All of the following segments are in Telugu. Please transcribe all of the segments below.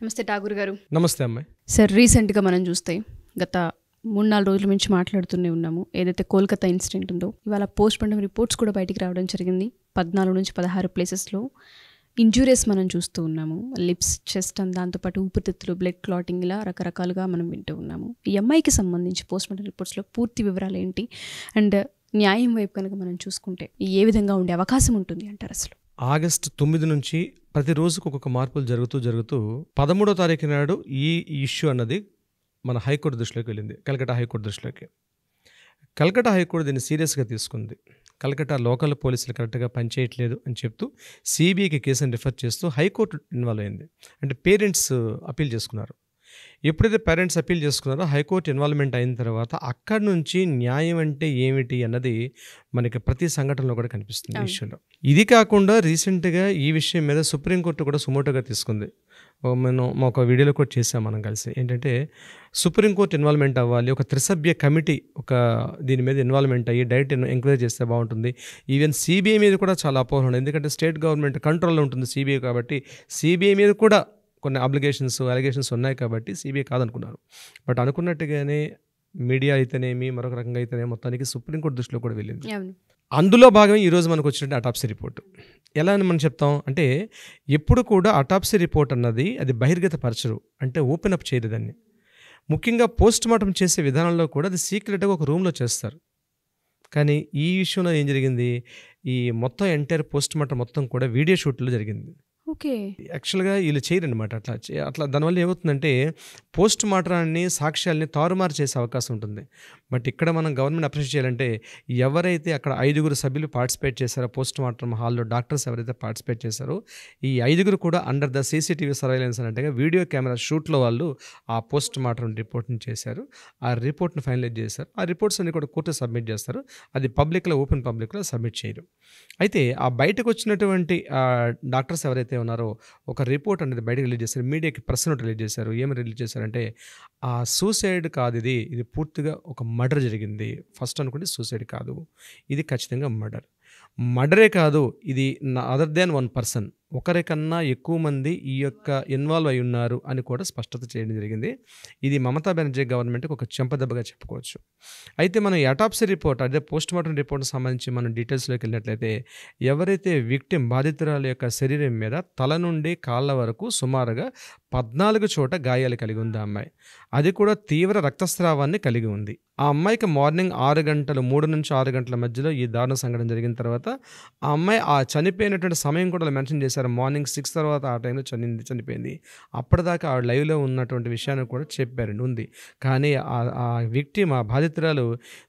నమస్తే ఠాగూర్ గారు. నమస్తే అమ్మాయి. సార్, రీసెంట్గా మనం చూస్తే గత 3-4 రోజుల నుంచి మాట్లాడుతూనే ఉన్నాము. ఏదైతే కోల్కతా ఇన్సిడెంట్ ఉందో, ఇవాళ పోస్ట్ మార్టం రిపోర్ట్స్ కూడా బయటికి రావడం జరిగింది. 14 నుంచి 16 ప్లేసెస్లో ఇంజూరీస్ మనం చూస్తూ ఉన్నాము. లిప్స్, చెస్ట్ అండ్ దాంతోపాటు ఊపిరితిత్తులు, బ్లడ్ క్లాటింగ్, ఇలా రకరకాలుగా మనం వింటూ ఉన్నాము. ఈ అమ్మాయికి సంబంధించి పోస్ట్ మార్టం రిపోర్ట్స్లో పూర్తి వివరాలు ఏంటి అండ్ న్యాయం వైపు కనుక మనం చూసుకుంటే ఏ విధంగా ఉండే అవకాశం ఉంటుంది అంటారు? అసలు ఆగస్టు 9 నుంచి ప్రతిరోజుకు ఒక్కొక్క మార్పులు జరుగుతూ 13వ తారీఖు నాడు ఈ ఇష్యూ అన్నది మన హైకోర్టు దృష్టిలోకి వెళ్ళింది. కలకట్టా హైకోర్టు దృష్టిలోకి. కలకట్టా హైకోర్టు దీన్ని సీరియస్గా తీసుకుంది. కలకట్టా లోకల్ పోలీసులు కరెక్ట్గా పనిచేయట్లేదు అని చెప్తూ సిబిఐకి కేసును రిఫర్ చేస్తూ హైకోర్టు ఇన్వాల్వ్ అయింది. అంటే పేరెంట్స్ అప్పీల్ చేసుకున్నారు. ఎప్పుడైతే పేరెంట్స్ అప్పీల్ చేసుకున్నారో హైకోర్టు ఇన్వాల్వ్మెంట్ అయిన తర్వాత అక్కడి నుంచి న్యాయం అంటే ఏమిటి అన్నది మనకి ప్రతి సంఘటనలో కూడా కనిపిస్తుంది ఈ విషయంలో. ఇది కాకుండా రీసెంట్గా ఈ విషయం మీద సుప్రీంకోర్టు కూడా సుమోటోగా తీసుకుంది. మనం ఒక వీడియోలో కూడా చేసాం మనం కలిసి. ఏంటంటే సుప్రీంకోర్టు ఇన్వాల్వ్మెంట్ అవ్వాలి, ఒక త్రిసభ్య కమిటీ ఒక దీని మీద ఇన్వాల్వ్మెంట్ అయ్యి డైరెక్ట్ ఎంక్వైరీ చేస్తే బాగుంటుంది. ఈవెన్ సిబిఐ మీద కూడా చాలా అపోహలు ఉన్నాయి. ఎందుకంటే స్టేట్ గవర్నమెంట్ కంట్రోల్లో ఉంటుంది సిబిఐ, కాబట్టి సిబిఐ మీద కూడా కొన్ని అలిగేషన్స్ ఉన్నాయి కాబట్టి సిబిఐ కాదనుకున్నారు. బట్ అనుకున్నట్టుగానే మీడియా అయితేనేమి మరొక రకంగా అయితేనేమి మొత్తానికి సుప్రీంకోర్టు దృష్టిలో కూడా వెళ్ళింది. అందులో భాగమే ఈరోజు మనకు వచ్చినట్టు అటాప్సీ రిపోర్ట్. ఎలా అని మనం చెప్తాం అంటే, ఎప్పుడు కూడా అటాప్సీ రిపోర్ట్ అన్నది అది బహిర్గతపరచరు, అంటే ఓపెన్ అప్ చేయరు దాన్ని. ముఖ్యంగా పోస్ట్ మార్టం చేసే విధానంలో కూడా అది సీక్రెట్గా ఒక రూమ్లో చేస్తారు. కానీ ఈ విషయంలో ఏం జరిగింది, ఈ మొత్తం ఎంటైర్ పోస్ట్ మార్టం మొత్తం కూడా వీడియో షూట్లో జరిగింది. ఓకే, యాక్చువల్గా వీళ్ళు చేయరనమాట. అట్లా దానివల్ల ఏమవుతుందంటే పోస్ట్ మార్టరాన్ని, సాక్ష్యాలని తారుమారు చేసే అవకాశం ఉంటుంది. బట్ ఇక్కడ మనం గవర్నమెంట్ అప్రిషియేట్ చేయాలంటే, ఎవరైతే అక్కడ 5 సభ్యులు పార్టిసిపేట్ చేశారో పోస్ట్ మార్టం హాల్లో, డాక్టర్స్ ఎవరైతే పార్టిసిపేట్ చేశారో ఈ 5 కూడా అండర్ ద సీసీటీవీ సర్వైలెన్స్ అన్నట్టుగా వీడియో కెమెరా షూట్లో వాళ్ళు ఆ పోస్ట్ మార్టం రిపోర్ట్ని చేశారు. ఆ రిపోర్ట్ని ఫైనలైజ్ చేశారు. ఆ రిపోర్ట్స్ అన్ని కూడా కోర్టు సబ్మిట్ చేస్తారు. అది పబ్లిక్లో, ఓపెన్ పబ్లిక్లో సబ్మిట్ చేయరు. అయితే ఆ బయటకు వచ్చినటువంటి డాక్టర్స్ ఎవరైతే ఉన్నారో ఒక రిపోర్ట్ అనేది బయటకు రిలీజ్ చేశారు. మీడియాకి ప్రెస్ నోట్ రిలీజ్ చేశారు. ఏమి రిలీజ్ చేశారంటే, ఆ సూసైడ్ కాదు, ఇది పూర్తిగా ఒక మర్డర్ జరిగింది. ఫస్ట్ అనుకుంటే సూసైడ్ కాదు, ఇది ఖచ్చితంగా మర్డరే కాదు, ఇది అదర్ దాన్ 1 పర్సన్, ఒకరికన్నా ఎక్కువ మంది ఈ యొక్క ఇన్వాల్వ్ అయి ఉన్నారు అని కూడా స్పష్టత చేయడం జరిగింది. ఇది మమతా బెనర్జీ గవర్నమెంట్కి ఒక చెంపదెబ్బగా చెప్పుకోవచ్చు. అయితే మనం అటాప్సీ రిపోర్ట్, అదే పోస్ట్ మార్టం రిపోర్ట్కి సంబంధించి మనం డీటెయిల్స్లోకి వెళ్ళినట్లయితే, ఎవరైతే విక్టిమ్ బాధితురాల యొక్క శరీరం మీద తల నుండి కాళ్ళ వరకు సుమారుగా 14 చోట గాయాలు కలిగి ఉంది ఆ అమ్మాయి. అది కూడా తీవ్ర రక్తస్రావాన్ని కలిగి ఉంది. ఆ అమ్మాయికి మార్నింగ్ 3 నుంచి 6 గంటల మధ్యలో ఈ దారుణ సంఘటన జరిగిన తర్వాత ఆ అమ్మాయి ఆ చనిపోయినటువంటి సమయం కూడా మెన్షన్ చేశారు. మార్నింగ్ 6 తర్వాత ఆ టైంలో చనిపోయింది. అప్పటిదాకా ఆ లైవ్లో ఉన్నటువంటి విషయాన్ని కూడా చెప్పారండి, ఉంది. కానీ ఆ విక్టిమ్, ఆ బాధితురాలు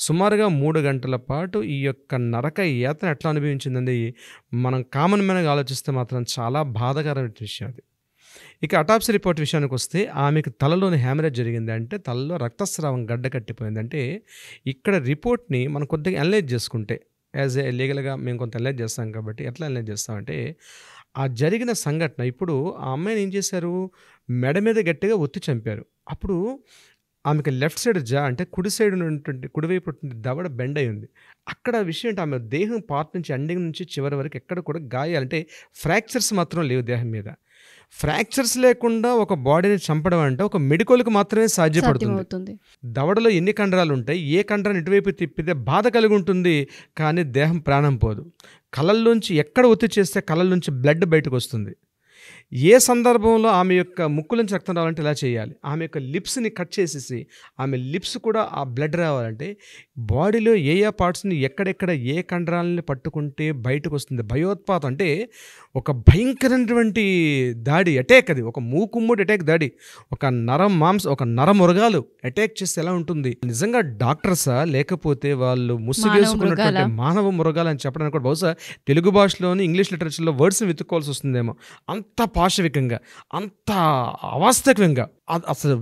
సుమారుగా 3 గంటల పాటు ఈ యొక్క నరక యాతన ఎట్లా అనుభవించిందండి, మనం కామన్ మ్యాన్గా ఆలోచిస్తే మాత్రం చాలా బాధాకరమైన విషయం అది. ఇక అటాప్సీ రిపోర్ట్ విషయానికి వస్తే, ఆమెకు తలలోని హ్యామరేజ్ జరిగింది, అంటే తలలో రక్తస్రావం గడ్డ కట్టిపోయింది. అంటే ఇక్కడ రిపోర్ట్ని మనం కొద్దిగా అనలైజ్ చేసుకుంటే, యాజ్ ఏ లీగల్గా మేము కొంత అనలైజ్ చేస్తాం కాబట్టి, ఎట్లా అనలైజ్ చేస్తామంటే, ఆ జరిగిన సంఘటన, ఇప్పుడు ఆ అమ్మాయిని ఏం చేశారు, మెడ మీద గట్టిగా ఒత్తి చంపారు. అప్పుడు ఆమెకి లెఫ్ట్ సైడ్ అంటే కుడి సైడ్ ఉన్నటువంటి, కుడివైపు దవడ బెండ్ అయి ఉంది. అక్కడ విషయం అంటే ఆమె దేహం పార్ట్ నుంచి ఎండింగ్ నుంచి చివరి వరకు ఎక్కడ కూడా గాయాలంటే ఫ్రాక్చర్స్ మాత్రం లేవు దేహం మీద. ఫ్రాక్చర్స్ లేకుండా ఒక బాడీని చంపడం అంటే ఒక మెడికల్కి మాత్రమే సాధ్యపడుతుంది. దవడలో ఎన్ని కండరాలు ఉంటాయి, ఏ కండరాన్ని ఇటువైపు తిప్పితే బాధ కలిగి ఉంటుంది, కానీ దేహం ప్రాణం పోదు. కళ్ళల్లోంచి ఎక్కడ ఒత్తి చేస్తే కళ్ళల్లోంచి బ్లడ్ బయటకు వస్తుంది. ఏ సందర్భంలో ఆమె యొక్క ముక్కు నుంచి రక్తం రావాలంటే ఇలా చేయాలి. ఆమె యొక్క లిప్స్ని కట్ చేసేసి ఆమె లిప్స్ కూడా ఆ బ్లడ్ రావాలంటే బాడీలో ఏ పార్ట్స్ని ఎక్కడెక్కడ ఏ కండరాలని పట్టుకుంటే బయటకు వస్తుంది. భయోత్పాతం అంటే ఒక భయంకరమైనటువంటి దాడి, అటాక్. అది ఒక మూకుమ్మడి అటాక్ దాడి. ఒక నరమృగాలు అటాక్ చేస్తే ఎలా ఉంటుంది. నిజంగా డాక్టర్సా లేకపోతే వాళ్ళు ముసుగేసుకున్నటువంటి మానవ మృగాలు అని చెప్పడానికి కూడా బహుశా తెలుగు భాషలోని ఇంగ్లీష్ లిటరేచర్లో వర్డ్స్ని వెతుక్కోవాల్సి వస్తుందేమో. అంత పాశవికంగా, అంత అవాస్తవికంగా అసలు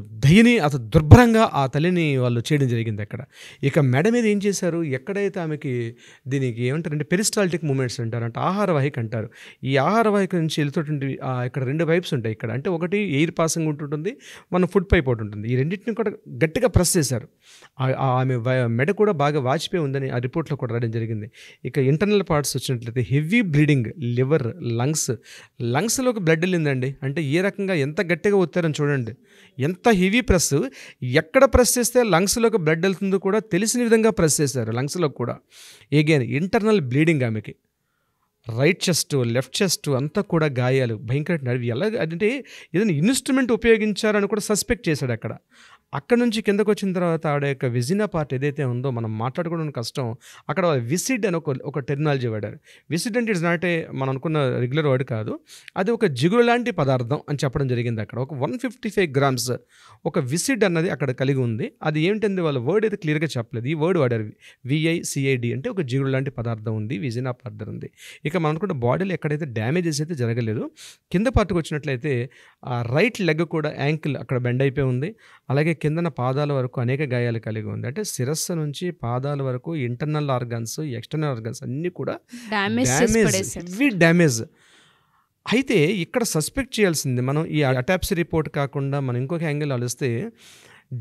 అసలు దుర్భరంగా ఆ తల్లిని వాళ్ళు చేయడం జరిగింది అక్కడ. ఇక మెడ మీద ఏం చేశారు, ఎక్కడైతే ఆమెకి దీనికి ఏమంటారంటే పెరిస్టాల్టిక్ మూమెంట్స్ అంటారు, అంటే ఆహార వాహిక అంటారు. ఈ ఆహార వాహిక నుంచి వెళ్తుంటుంది ఇక్కడ 2 పైప్స్ ఉంటాయి ఇక్కడ. అంటే ఒకటి ఎయిర్ పాసింగ్ ఉంటుంటుంది, మన ఫుడ్ పైప్ ఒకటి ఉంటుంది. ఈ రెండింటిని కూడా గట్టిగా ప్రెస్ చేశారు. ఆమె మెడ కూడా బాగా వాచిపోయి ఉందని ఆ రిపోర్ట్లో కూడా రాయడం జరిగింది. ఇక ఇంటర్నల్ పార్ట్స్ వచ్చినట్లయితే హెవీ బ్లీడింగ్, లివర్, లంగ్స్లోకి బ్లడ్ వెళ్ళిందండి. అంటే ఏ రకంగా ఎంత గట్టిగా ఒత్తారని చూడండి, ఎంత హెవీ ప్రెస్. ఎక్కడ ప్రెస్ చేస్తే లంగ్స్లోకి బ్లడ్ వెళ్తుందో కూడా తెలిసిన విధంగా ప్రెస్ చేశారు లంగ్స్లో కూడా. ఎగైన్ ఇంటర్నల్ బ్లీడింగ్ ఆమెకి, రైట్ చెస్ట్, లెఫ్ట్ చెస్ట్ అంతా కూడా గాయాలు, భయంకర అవి ఎలా అంటే ఏదైనా ఇన్స్ట్రుమెంట్ ఉపయోగించారని కూడా సస్పెక్ట్ చేశాడు అక్కడ. అక్కడ నుంచి కిందకు వచ్చిన తర్వాత ఆవిడ యొక్క విజినా పార్ట్ ఏదైతే ఉందో మనం మాట్లాడుకోవడం కష్టం. అక్కడ విసిడ్ అని ఒక టెర్మినాలజీ వాడారు. విసిడ్ అంటే ఇట్స్ నాట్ ఏ మనం అనుకున్న రెగ్యులర్ వర్డ్ కాదు, అది ఒక జిగురు లాంటి పదార్థం అని చెప్పడం జరిగింది అక్కడ. ఒక 155 grams ఒక విసిడ్ అన్నది అక్కడ కలిగి ఉంది. అది ఏంటంటే వాళ్ళ వర్డ్ అయితే క్లియర్గా చెప్పలేదు, ఈ వర్డ్ వాడారు, VICID, అంటే ఒక జిగురు లాంటి పదార్థం ఉంది, విజినా పార్ట్ ఉంది. ఇక మనం అనుకున్న బాడీలో ఎక్కడైతే డ్యామేజెస్ అయితే జరగలేదు. కింద పార్ట్కి వచ్చినట్లయితే ఆ రైట్ లెగ్ కూడా, యాంకిల్ అక్కడ బెండ్ అయిపోయి ఉంది. అలాగే కిందన పాదాల వరకు అనేక గాయాలు కలిగి ఉంది. అంటే శిరస్సు నుంచి పాదాల వరకు ఇంటర్నల్ ఆర్గన్స్, ఎక్స్టర్నల్ ఆర్గన్స్ అన్నీ కూడా హెవీ డ్యామేజ్. అయితే ఇక్కడ సస్పెక్ట్ చేయాల్సింది మనం ఈ అటాప్సీ రిపోర్ట్ కాకుండా మనం ఇంకొక యాంగిల్ ఆలోచిస్తే,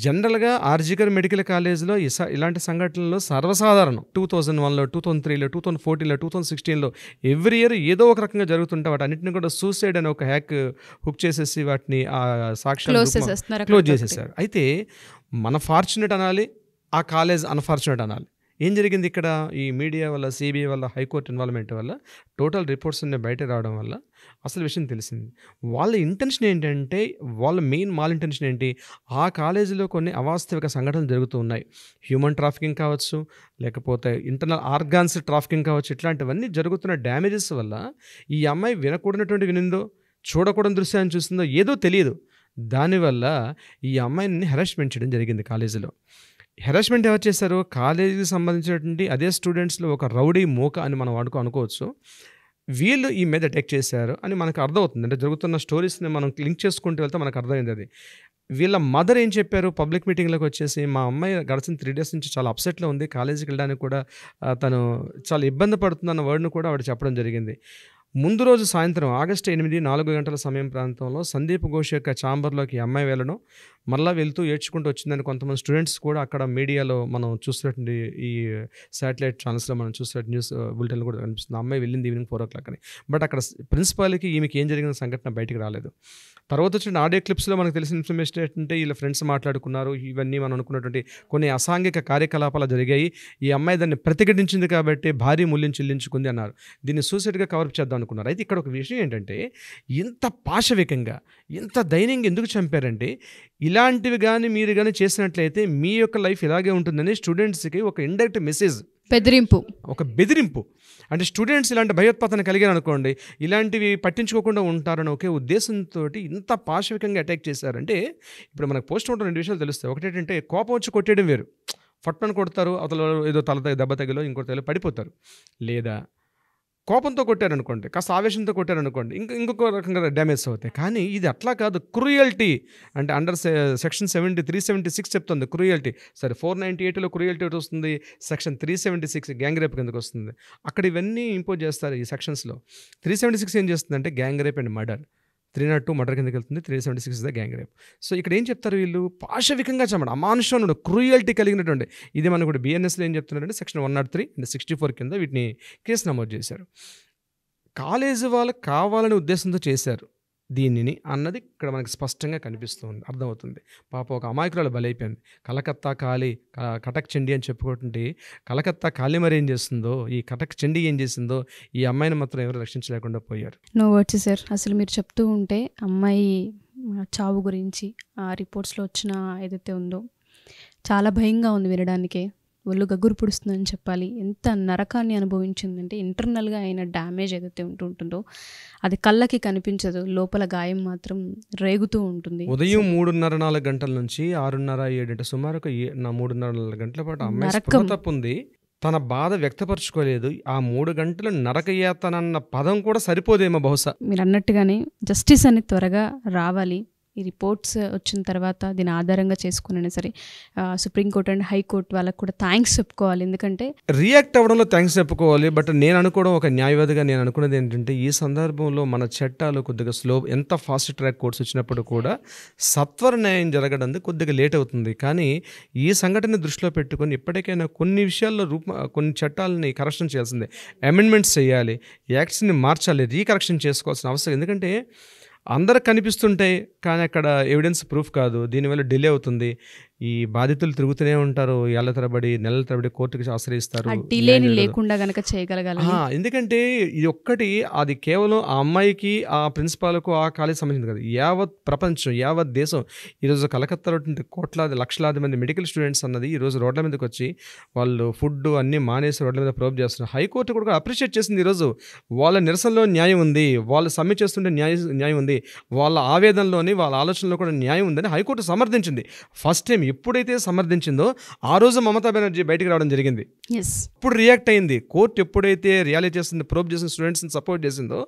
జనరల్గా ఆర్జికర్ మెడికల్ కాలేజ్లో ఇలాంటి సంఘటనలు సర్వసాధారణం. 2001లో, 2003లో, 2014లో, 2016లో ఎవ్రీ ఇయర్ ఏదో ఒక రకంగా జరుగుతుంటే వాటి అన్నింటినీ కూడా సూసైడ్ అని ఒక హుక్ చేసేసి వాటిని ఆ సాక్ష్యాలు క్లోజ్ చేసేసారు. అయితే మన ఫార్చునేట్ అనాలి, ఆ కాలేజ్ అన్ఫార్చునేట్ అనాలి. ఏం జరిగింది ఇక్కడ, ఈ మీడియా వల్ల, CBI వల్ల, హైకోర్టు ఇన్వాల్వ్మెంట్ వల్ల, టోటల్ రిపోర్ట్స్ అన్నీ బయట రావడం వల్ల అసలు విషయం తెలిసింది. వాళ్ళ ఇంటెన్షన్ ఏంటంటే, వాళ్ళ మెయిన్ ఇంటెన్షన్ ఏంటి, ఆ కాలేజీలో కొన్ని అవాస్తవిక సంఘటనలు జరుగుతూ ఉన్నాయి. హ్యూమన్ ట్రాఫికింగ్ కావచ్చు, లేకపోతే ఇంటర్నల్ ఆర్గాన్స్ ట్రాఫికింగ్ కావచ్చు, ఇట్లాంటివన్నీ జరుగుతున్న డ్యామేజెస్ వల్ల ఈ అమ్మాయి వినకూడనటువంటి వినిందో, చూడకూడని దృశ్యాన్ని చూసిందో ఏదో తెలియదు. దానివల్ల ఈ అమ్మాయిని హెరాస్మెంట్ చేయడం జరిగింది కాలేజీలో. హెరాస్మెంట్ ఎవరు చేశారు, కాలేజీకి సంబంధించినటువంటి అదే స్టూడెంట్స్లో ఒక రౌడీ మూక అని మనం అనుకోవచ్చు. వీళ్ళు ఈ మీద అటాక్ చేశారు అని మనకు అర్థమవుతుంది. అంటే జరుగుతున్న స్టోరీస్ని మనం లింక్ చేసుకుంటూ వెళ్తే మనకు అర్థమైంది అది. వీళ్ళ మదర్ ఏం చెప్పారు పబ్లిక్ మీటింగ్లోకి వచ్చేసి, మా అమ్మాయి గడిచిన 3 days నుంచి చాలా అప్సెట్లో ఉంది, కాలేజీకి వెళ్ళడానికి కూడా తను చాలా ఇబ్బంది పడుతుందన్న వర్డ్ను కూడా ఆవిడ చెప్పడం జరిగింది. ముందు రోజు సాయంత్రం ఆగస్టు 8, 4 గంటల సమయం ప్రాంతంలో సందీప్ ఘోష్ యొక్క ఛాంబర్లోకి అమ్మాయి వెళ్ళడం, మళ్ళీ వెళ్తూ ఏడ్చుకుంటూ వచ్చిందని కొంతమంది స్టూడెంట్స్ కూడా అక్కడ మీడియాలో మనం చూసినటువంటి ఈ శాటిలైట్ ఛానల్స్లో మనం చూసినట్టు న్యూస్ బులెటిన్లు కూడా కనిపిస్తుంది. అమ్మాయి వెళ్ళింది ఈవినింగ్ 4 o'clock అని. బట్ అక్కడ ప్రిన్సిపాల్కి ఈమెకి ఏం జరిగిన సంఘటన బయటికి రాలేదు. తర్వాత వచ్చిన ఆడియో క్లిప్స్లో మనకు తెలిసిన ఇన్ఫర్మేషన్ ఏంటంటే, వీళ్ళ ఫ్రెండ్స్ మాట్లాడుకున్నారు, ఇవన్నీ మనం అనుకున్నటువంటి కొన్ని అసాంఘిక కార్యకలాపాలు జరిగాయి, ఈ అమ్మాయి దాన్ని ప్రతిఘటించింది కాబట్టి భారీ మూల్యం చెల్లించుకుంది అన్నారు. దీన్ని సూసైడ్గా కవరప్ చేద్దాం అనుకున్నారు. అయితే ఇక్కడ ఒక విషయం ఏంటంటే, ఇంత పాశవికంగా, ఇంత దైన్యంగా ఎందుకు చంపారంటే, ఇలాంటివి కానీ మీరు కానీ చేసినట్లయితే మీ యొక్క లైఫ్ ఇలాగే ఉంటుందని స్టూడెంట్స్కి ఒక ఇండైరెక్ట్ మెసేజ్, ఒక బెదిరింపు. అంటే స్టూడెంట్స్ ఇలాంటి భయోత్పాదన కలిగారు అనుకోండి, ఇలాంటివి పట్టించుకోకుండా ఉంటారని ఒకే ఉద్దేశంతో ఇంత పాశవికంగా అటాక్ చేశారంటే, ఇప్పుడు మనకు పోస్ట్ మార్టం 2 విషయాలు తెలుస్తాయి. ఒకటేంటంటే కోపం వచ్చి కొట్టేయడం వేరు, ఫట్మని కొడతారు, అవతల ఏదో దెబ్బ తగిలో ఇంకోటి తగిలో పడిపోతారు. లేదా కోపంతో కొట్టారనుకోండి, కాస్త ఆవేశంతో కొట్టారనుకోండి, ఇంకొక రకంగా డ్యామేజ్ అవుతాయి. కానీ ఇది అట్లా కాదు, క్రూయల్టీ అంటే అండర్ సెక్షన్ 376 చెప్తుంది క్రూయల్టీ. సరే 498లో క్రూయల్టీ వస్తుంది, సెక్షన్ 376 గ్యాంగ్ రేప్ కిందకు వస్తుంది. అక్కడ ఇవన్నీ ఇంపోజ్ చేస్తారు ఈ సెక్షన్స్లో. 376 ఏం చేస్తుందంటే gang rape and murder, 302 murder కిందకి వెళ్తుంది, 376 ద గ్యాంగ్ రేప్. సో ఇక్కడ ఏం చెప్తారు, వీళ్ళు పాశవికంగా చంపడం, అమానుషంలో క్రూయల్టీ కలిగినటువంటి, ఇది మనకు కూడా BNSలో ఏం చెప్తున్నారంటే సెక్షన్ 103 అండ్ 64 కింద వీటిని కేసు నమోదు చేశారు. కాలేజీ వాళ్ళు కావాలనే ఉద్దేశంతో చేశారు దీనిని అన్నది ఇక్కడ మనకి స్పష్టంగా కనిపిస్తుంది, అర్థమవుతుంది. పాప ఒక అమాయకురాలు బలైపోయింది. కలకత్తా కాళీ, కటక్ చండీ అని చెప్పుకుంటే, కలకత్తా కాళీ మరి ఏం చేస్తుందో, ఈ కటక్ చండీ ఏం చేసిందో, ఈ అమ్మాయిని మాత్రం ఎవరు రక్షించలేకుండా పోయారు. No words sir. అసలు మీరు చెప్తూ ఉంటే అమ్మాయి చావు గురించి ఆ రిపోర్ట్స్లో వచ్చిన ఏదైతే ఉందో చాలా భయంగా ఉంది వినడానికే, ఒళ్ళు గగ్గురు పుడుస్తుందని చెప్పాలి. ఎంత నరకాన్ని అనుభవించిందంటే, ఇంటర్నల్గా అయిన డ్యామేజ్ ఏదైతే ఉంటుందో అది కళ్ళకి కనిపించదు, లోపల గాయం మాత్రం రేగుతూ ఉంటుంది. ఉదయం 3:30-4 గంటల నుంచి 6:30-7 అంటే సుమారు 3:30-4 గంటల పాటు అమ్మాయి తప్పు ఉంది, తన బాధ వ్యక్తపరచుకోలేదు. ఆ 3 గంటలు నరకయాతన అన్న పదం కూడా సరిపోదేమో బహుశా. మీరు అన్నట్టుగానే జస్టిస్ అనేది త్వరగా రావాలి. ఈ రిపోర్ట్స్ వచ్చిన తర్వాత దీని ఆధారంగా చేసుకునైనా సరే సుప్రీంకోర్టు అండ్ హైకోర్టు వాళ్ళకు కూడా థ్యాంక్స్ చెప్పుకోవాలి. ఎందుకంటే రియాక్ట్ అవ్వడంలో థ్యాంక్స్ చెప్పుకోవాలి. బట్ నేను అనుకోవడం, ఒక న్యాయవాదిగా నేను అనుకున్నది ఏంటంటే, ఈ సందర్భంలో మన చట్టాలు కొద్దిగా ఎంత ఫాస్ట్ ట్రాక్ కోర్ట్స్ వచ్చినప్పుడు కూడా సత్వర న్యాయం జరగడం కొద్దిగా లేట్ అవుతుంది. కానీ ఈ సంఘటన దృష్టిలో పెట్టుకొని ఇప్పటికైనా కొన్ని విషయాల్లో కొన్ని చట్టాలని కరెక్షన్ చేయాల్సిందే, అమెండ్మెంట్స్ చేయాలి, యాక్ట్స్ని మార్చాలి, రీకరెక్షన్ చేసుకోవాల్సిన అవసరం. ఎందుకంటే అందరికి కనిపిస్తుంటాయి కానీ అక్కడ ఎవిడెన్స్ ప్రూఫ్ కాదు, దీనివల్ల డిలే అవుతుంది. ఈ బాధితులు తిరుగుతూనే ఉంటారు, ఏళ్ల తరబడి నెలల తరబడి కోర్టుకి ఆశ్రయిస్తారు. డిలేని లేకుండా గనక చేయగలగాలి. ఎందుకంటే ఇది ఒక్కటి, అది కేవలం ఆ అమ్మాయికి, ఆ ప్రిన్సిపాల్కు, ఆ కాలేజ్ సంబంధించింది కాదు, యావత్ ప్రపంచం, యావత్ దేశం. ఈరోజు కలకత్తాలో కోట్లాది లక్షలాది మంది మెడికల్ స్టూడెంట్స్ అన్నది ఈరోజు రోడ్ల మీదకి వచ్చి వాళ్ళు ఫుడ్ అన్నీ మానేసి రోడ్ల మీద ప్రోబ్ చేస్తున్నారు. హైకోర్టు కూడా అప్రిషియేట్ చేసింది. ఈరోజు వాళ్ళ నిరసనలో న్యాయం ఉంది, వాళ్ళు సమ్మె చేస్తుంటే న్యాయం ఉంది, వాళ్ళ ఆవేదనలోని వాళ్ళ ఆలోచనలో కూడా న్యాయం ఉందని హైకోర్టు సమర్థించింది. ఫస్ట్ టైం ఎప్పుడైతే సమర్థించిందో ఆ రోజు మమతా బెనర్జీ బయటికి రావడం జరిగింది. ఇప్పుడు రియాక్ట్ అయింది. కోర్టు ఎప్పుడైతే రియాలిటీ చేసింది, ప్రోబ్ చేసిన స్టూడెంట్స్ని సపోర్ట్ చేసిందో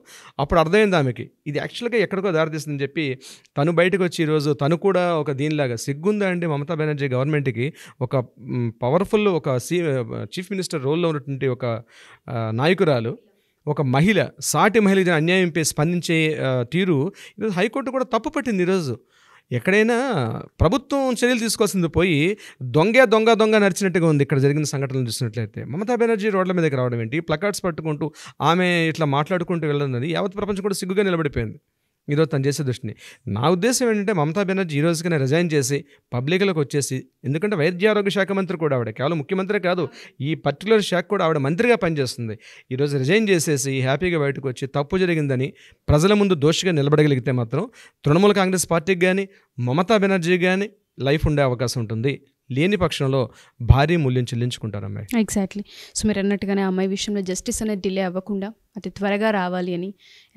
అప్పుడు అర్థమైంది ఆమెకి ఇది యాక్చువల్గా ఎక్కడికో దారితీస్తుందని చెప్పి తను బయటకు వచ్చి ఈరోజు తను కూడా ఒక దీనిలాగా, సిగ్గుందా అండి మమతా బెనర్జీ గవర్నమెంట్కి, ఒక పవర్ఫుల్ ఒక చీఫ్ మినిస్టర్ రోల్లో ఉన్నటువంటి ఒక నాయకురాలు, ఒక మహిళ, సాటి మహిళకి అన్యాయంపై స్పందించే తీరు ఈరోజు హైకోర్టు కూడా తప్పు పట్టింది. ఈరోజు ఎక్కడైనా ప్రభుత్వం చర్యలు తీసుకోవాల్సింది పోయి దొంగ నడిచినట్టుగా ఉంది ఇక్కడ జరిగిన సంఘటనలు చూసినట్లయితే. మమతా బెనర్జీ రోడ్ల మీదకి రావడం ఏంటి, ప్లకార్డ్స్ పట్టుకుంటూ ఆమె ఇట్లా మాట్లాడుకుంటూ వెళ్ళడం, యావత్ ప్రపంచం కూడా సిగ్గుగా నిలబడిపోయింది ఈరోజు తను చేసే దృష్టిని. నా ఉద్దేశం ఏంటంటే మమతా బెనర్జీ ఈ రోజుకైనా రిజైన్ చేసి పబ్లిక్లోకి వచ్చేసి, ఎందుకంటే వైద్య ఆరోగ్య శాఖ మంత్రి కూడా ఆవిడ, కేవలం ముఖ్యమంత్రి కాదు, ఈ పర్టికులర్ శాఖ కూడా ఆవిడ మంత్రిగా పనిచేస్తుంది. ఈరోజు రిజైన్ చేసేసి హ్యాపీగా బయటకు వచ్చి తప్పు జరిగిందని ప్రజల ముందు దోషిగా నిలబడగలిగితే మాత్రం తృణమూల కాంగ్రెస్ పార్టీకి కానీ మమతా బెనర్జీ కానీ లైఫ్ ఉండే అవకాశం ఉంటుంది. లేని పక్షంలో భారీ మూల్యం చెల్లించుకుంటారు అమ్మాయి. ఎగ్జాక్ట్లీ. సో మీరు అన్నట్టుగానే అమ్మాయి విషయంలో జస్టిస్ అనేది డిలే అవ్వకుండా అతి త్వరగా రావాలి అని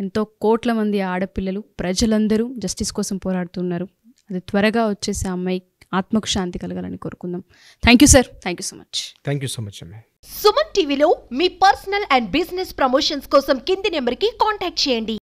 ఎంతో కోట్ల మంది ఆడపిల్లలు, ప్రజలందరూ జస్టిస్ కోసం పోరాడుతున్నారు. అది త్వరగా వచ్చేసి ఆ అమ్మాయి ఆత్మకు శాంతి కలగాలని కోరుకుందాం. Thank you sir, thank you so much. Thank you so much అమ్మాయి. సుమన్ టీవీలో మీ పర్సనల్ అండ్ బిజినెస్ ప్రమోషన్స్ కోసం కింది నెంబర్కి కాంటాక్ట్ చేయండి.